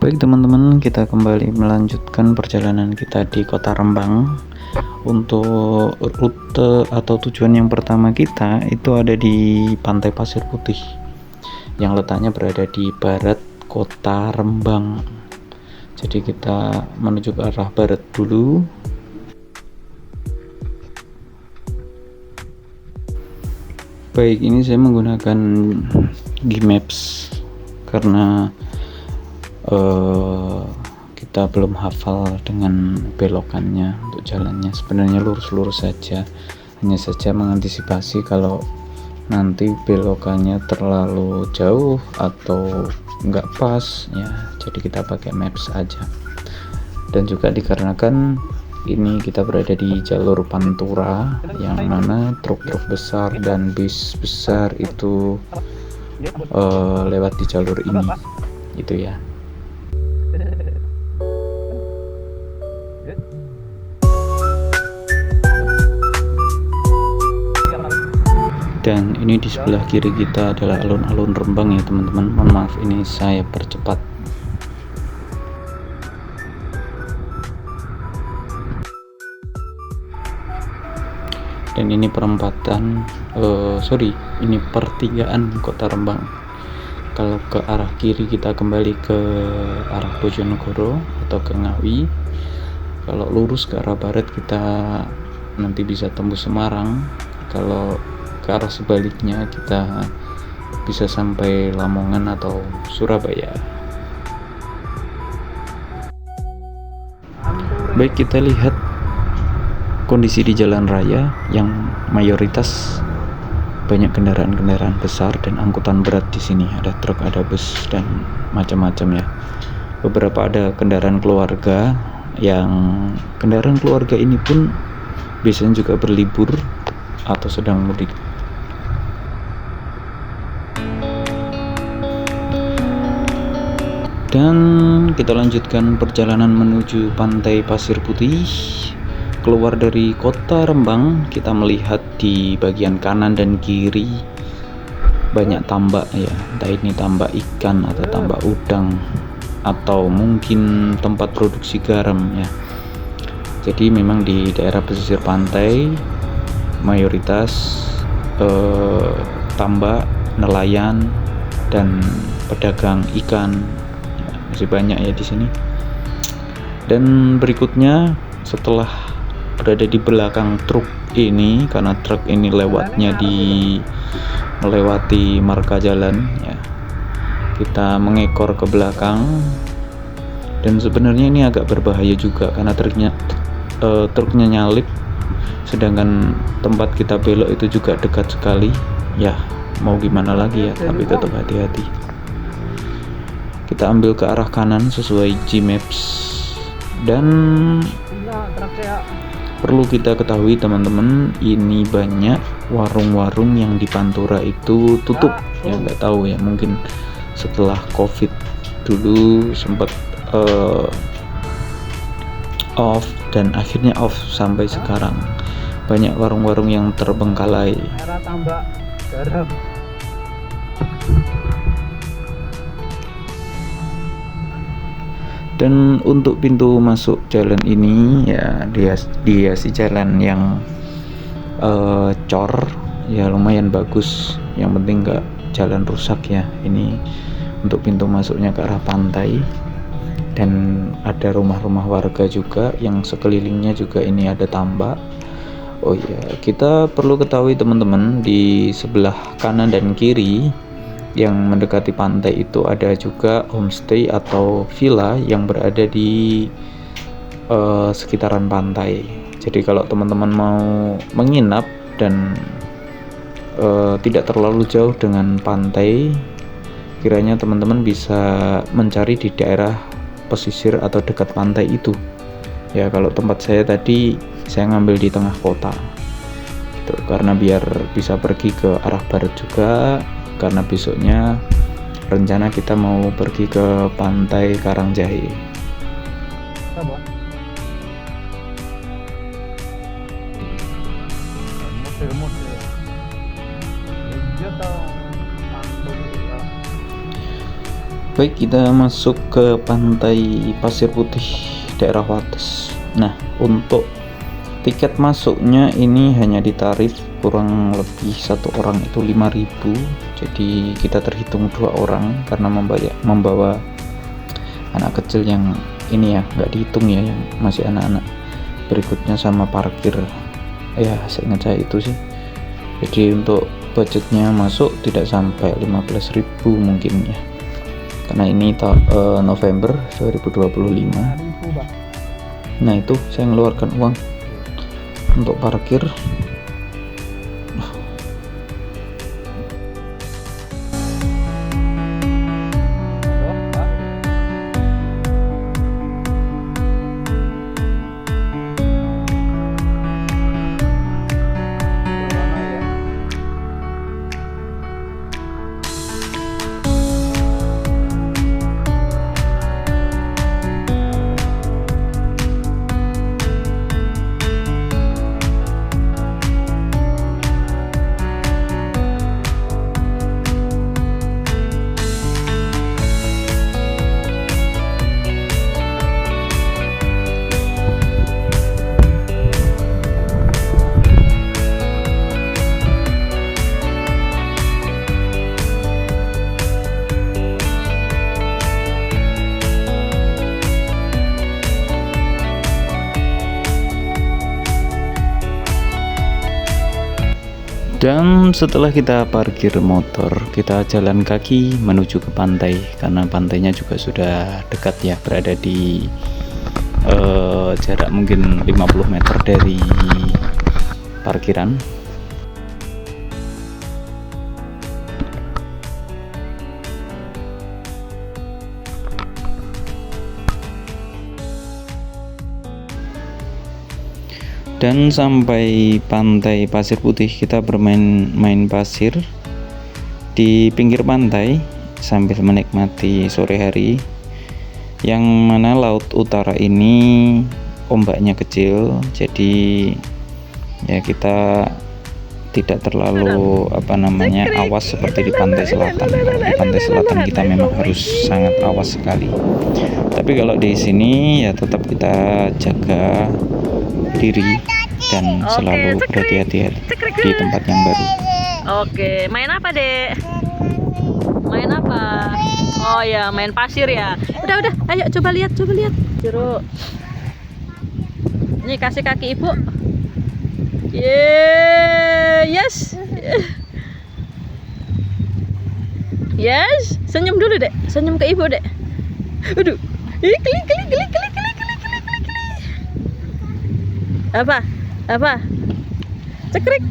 Baik teman-teman, kita kembali melanjutkan perjalanan kita di Kota Rembang. Untuk rute atau tujuan yang pertama kita itu ada di Pantai Pasir Putih yang letaknya berada di barat Kota Rembang. Jadi kita menuju ke arah barat dulu. Baik, ini saya menggunakan Gmaps karena kita belum hafal dengan belokannya untuk jalannya. Sebenarnya lurus-lurus saja, hanya saja mengantisipasi kalau nanti belokannya terlalu jauh atau nggak pas ya, jadi kita pakai maps aja. Dan juga dikarenakan ini kita berada di jalur Pantura yang mana truk-truk besar dan bis besar itu lewat di jalur ini gitu ya. Dan ini di sebelah kiri kita adalah alun-alun Rembang ya teman-teman. Mohon maaf ini saya percepat. Dan ini perempatan ini pertigaan Kota Rembang. Kalau ke arah kiri kita kembali ke arah Bojonegoro atau ke Ngawi. Kalau lurus ke arah barat kita nanti bisa tembus Semarang. Kalau ke arah sebaliknya kita bisa sampai Lamongan atau Surabaya. Baik, kita lihat kondisi di jalan raya yang mayoritas banyak kendaraan-kendaraan besar dan angkutan berat di sini. Ada truk, ada bus dan macam-macam ya. Beberapa ada kendaraan keluarga, yang kendaraan keluarga ini pun biasanya juga berlibur atau sedang mudik. Dan kita lanjutkan perjalanan menuju Pantai Pasir Putih. Keluar dari Kota Rembang, kita melihat di bagian kanan dan kiri banyak tambak ya, entah ini tambak ikan atau tambak udang atau mungkin tempat produksi garam ya. Jadi memang di daerah pesisir pantai mayoritas tambak, nelayan dan pedagang ikan ya, masih banyak ya di sini. Dan berikutnya setelah berada di belakang truk ini, karena truk ini lewatnya melewati marka jalan ya, kita mengekor ke belakang. Dan sebenarnya ini agak berbahaya juga karena truknya nyalip, sedangkan tempat kita belok itu juga dekat sekali ya. Mau gimana lagi ya, tapi tetap hati-hati. Kita ambil ke arah kanan sesuai Gmaps. Dan perlu kita ketahui teman-teman, ini banyak warung-warung yang di Pantura itu tutup ya, nggak tahu ya, mungkin setelah COVID dulu sempat off dan akhirnya off sampai sekarang. Banyak warung-warung yang terbengkalai. Dan untuk pintu masuk jalan ini ya dihiasi jalan yang cor ya, lumayan bagus. Yang penting nggak jalan rusak ya. Ini untuk pintu masuknya ke arah pantai. Dan ada rumah-rumah warga juga yang sekelilingnya juga ini ada tambak. Oh ya, kita perlu ketahui teman-teman, di sebelah kanan dan kiri yang mendekati pantai itu ada juga homestay atau villa yang berada di sekitaran pantai. Jadi kalau teman-teman mau menginap dan tidak terlalu jauh dengan pantai, kiranya teman-teman bisa mencari di daerah pesisir atau dekat pantai itu ya. Kalau tempat saya tadi saya ngambil di tengah kota gitu, karena biar bisa pergi ke arah barat juga, karena besoknya rencana kita mau pergi ke pantai Karangjahe. Baik, kita masuk ke pantai Pasir Putih daerah Wates. Nah, untuk tiket masuknya ini hanya ditarif kurang lebih satu orang itu 5.000. Jadi kita terhitung 2 orang karena membawa anak kecil yang ini ya, nggak dihitung ya, yang masih anak-anak. Berikutnya sama parkir ya, seingat saya itu sih. Jadi untuk budgetnya masuk tidak sampai 15.000 mungkin ya, karena ini November 2025. Nah itu saya mengeluarkan uang untuk parkir. Dan setelah kita parkir motor, kita jalan kaki menuju ke pantai karena pantainya juga sudah dekat ya, berada di jarak mungkin 50 meter dari parkiran. Dan sampai pantai Pasir Putih, kita bermain pasir di pinggir pantai sambil menikmati sore hari, yang mana laut utara ini ombaknya kecil, jadi ya kita tidak terlalu awas seperti di pantai selatan. Kalau di pantai selatan kita memang harus sangat awas sekali, tapi kalau di sini ya tetap kita jaga diri dan selalu berhati-hati di tempat yang baru. Oke, main apa, Dek? Main apa? Oh ya, main pasir ya. Udah, ayo coba lihat. Jeruk. Ini kasih kaki Ibu. Yes. Yes, senyum dulu, Dek. Senyum ke Ibu, Dek. Aduh. Klik. Apa? Cekrik.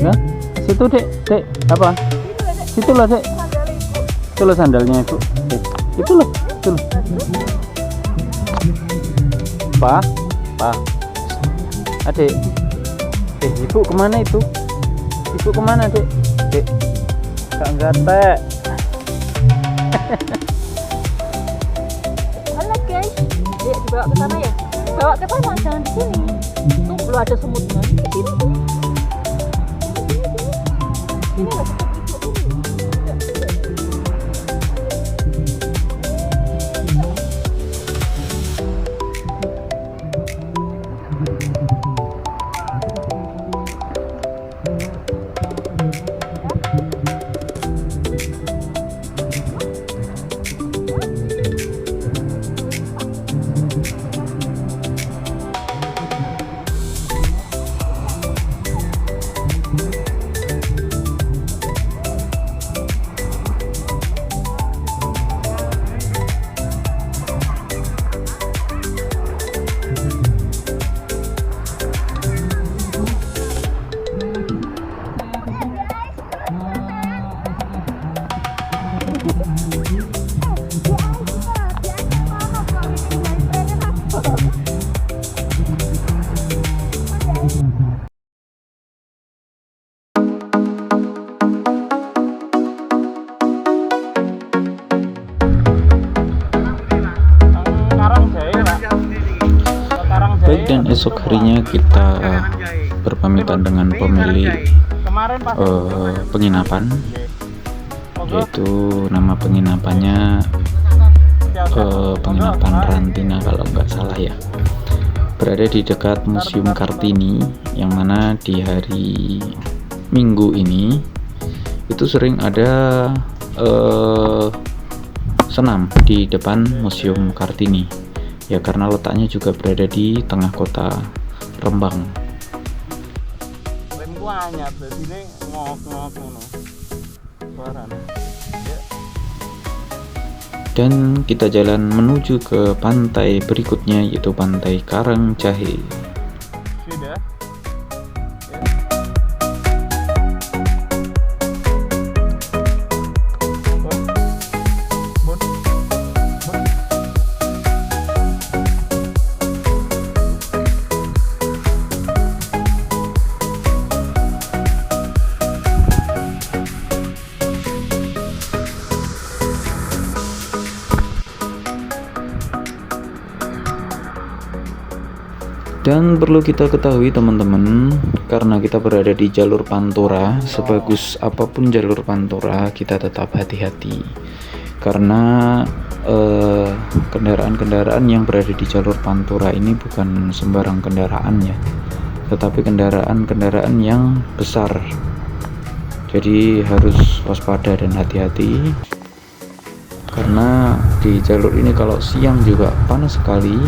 Nah, situ Dek, apa? Situ loh Dek. Itu loh sandalnya Ibu. Itu loh. Pa. Adik. Ibu kemana itu? Ibu kemana Dek? Kak Gatek. Halo guys. Dek, dibawa ke sana ya? Bawa ke sana, jangan di sini. Tuh, lu ada semutnya di sini. Ini lah tempat ibu dulu. Kemudian esok harinya kita berpamitan dengan pemilik penginapan, yaitu nama penginapannya penginapan Rantina kalau nggak salah ya, berada di dekat Museum Kartini, yang mana di hari Minggu ini itu sering ada senam di depan Museum Kartini ya, karena letaknya juga berada di tengah kota Rembang. Dan kita jalan menuju ke pantai berikutnya, yaitu Pantai Karangjahe. Dan perlu kita ketahui teman-teman, karena kita berada di jalur Pantura, sebagus apapun jalur Pantura, kita tetap hati-hati. Karena kendaraan-kendaraan yang berada di jalur Pantura ini bukan sembarang kendaraan ya, tetapi kendaraan-kendaraan yang besar. Jadi harus waspada dan hati-hati, karena di jalur ini kalau siang juga panas sekali.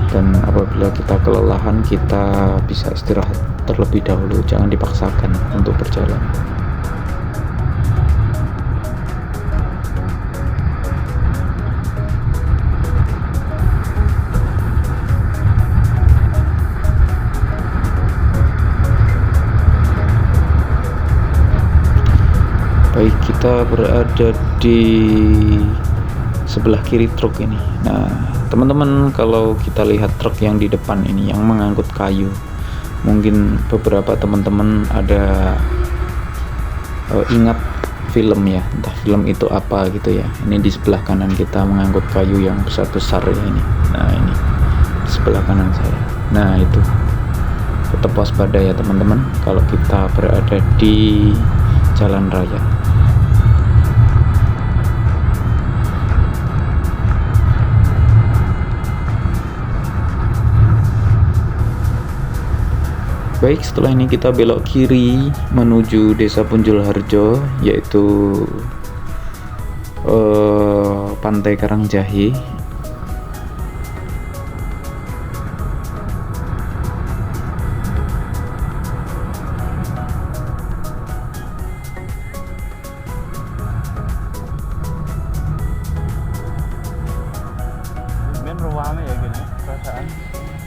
Dan apabila kita kelelahan, kita bisa istirahat terlebih dahulu, jangan dipaksakan untuk berjalan. Baik, kita berada di sebelah kiri truk ini. Nah, teman-teman, kalau kita lihat truk yang di depan ini yang mengangkut kayu, mungkin beberapa teman-teman ada ingat film ya, entah film itu apa gitu ya. Ini di sebelah kanan kita mengangkut kayu yang besar-besar ya ini. Nah, ini di sebelah kanan saya. Nah, itu tetap waspada ya teman-teman kalau kita berada di jalan raya. Baik, setelah ini kita belok kiri menuju Desa Punjul Harjo, yaitu Pantai Karangjahe.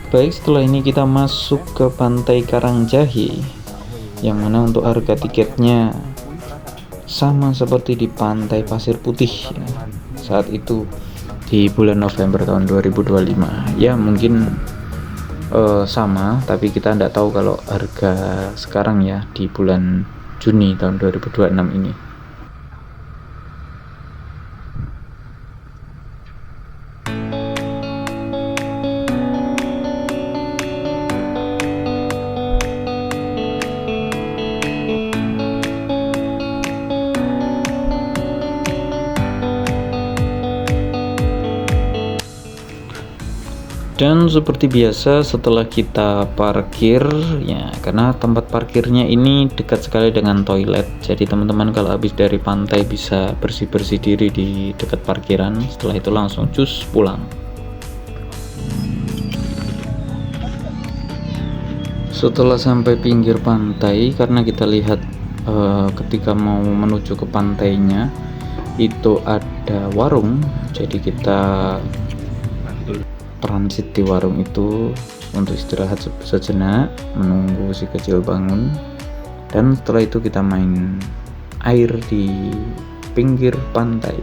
Baik, setelah ini kita masuk ke Pantai Karangjahe, yang mana untuk harga tiketnya sama seperti di Pantai Pasir Putih ya, saat itu di bulan November tahun 2025 ya, mungkin sama, tapi kita tidak tahu kalau harga sekarang ya di bulan Juni tahun 2026 ini. Dan seperti biasa setelah kita parkir ya, karena tempat parkirnya ini dekat sekali dengan toilet, jadi teman-teman kalau habis dari pantai bisa bersih-bersih diri di dekat parkiran, setelah itu langsung cus pulang. Setelah sampai pinggir pantai, karena kita lihat ketika mau menuju ke pantainya itu ada warung, jadi kita transit di warung itu untuk istirahat sejenak, menunggu si kecil bangun, dan setelah itu kita main air di pinggir pantai.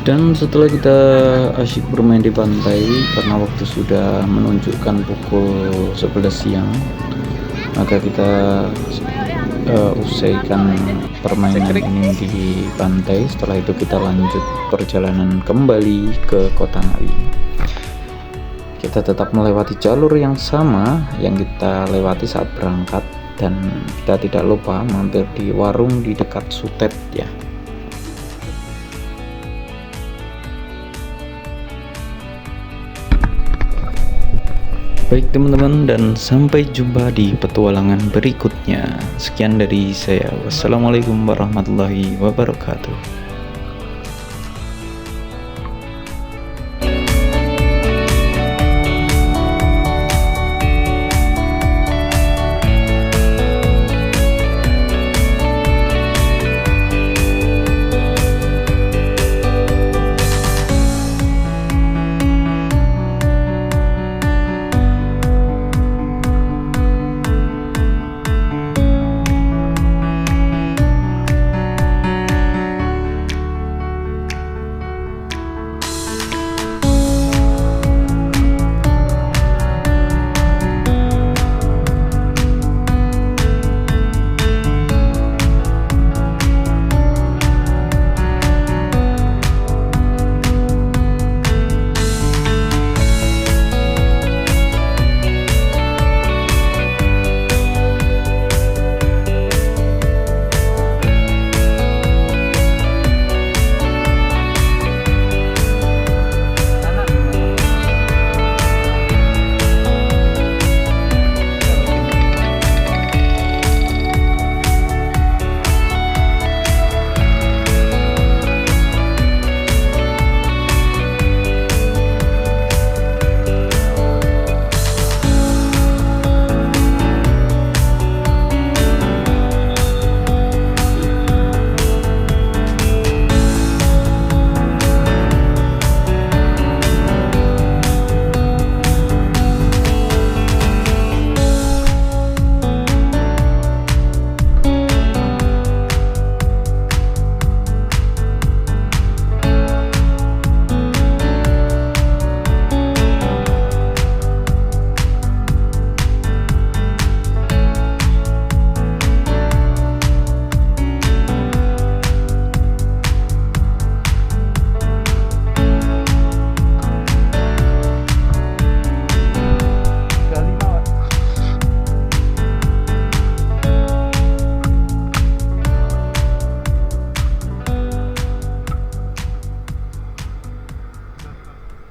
Dan setelah kita asyik bermain di pantai karena waktu sudah menunjukkan pukul 11 siang, maka kita usaikan permainan ini di pantai. Setelah itu kita lanjut perjalanan kembali ke Kota Ngawi. Kita tetap melewati jalur yang sama yang kita lewati saat berangkat, dan kita tidak lupa mampir di warung di dekat Sutet ya. Baik teman-teman, dan sampai jumpa di petualangan berikutnya. Sekian dari saya. Wassalamualaikum warahmatullahi wabarakatuh.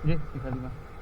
Ini 35.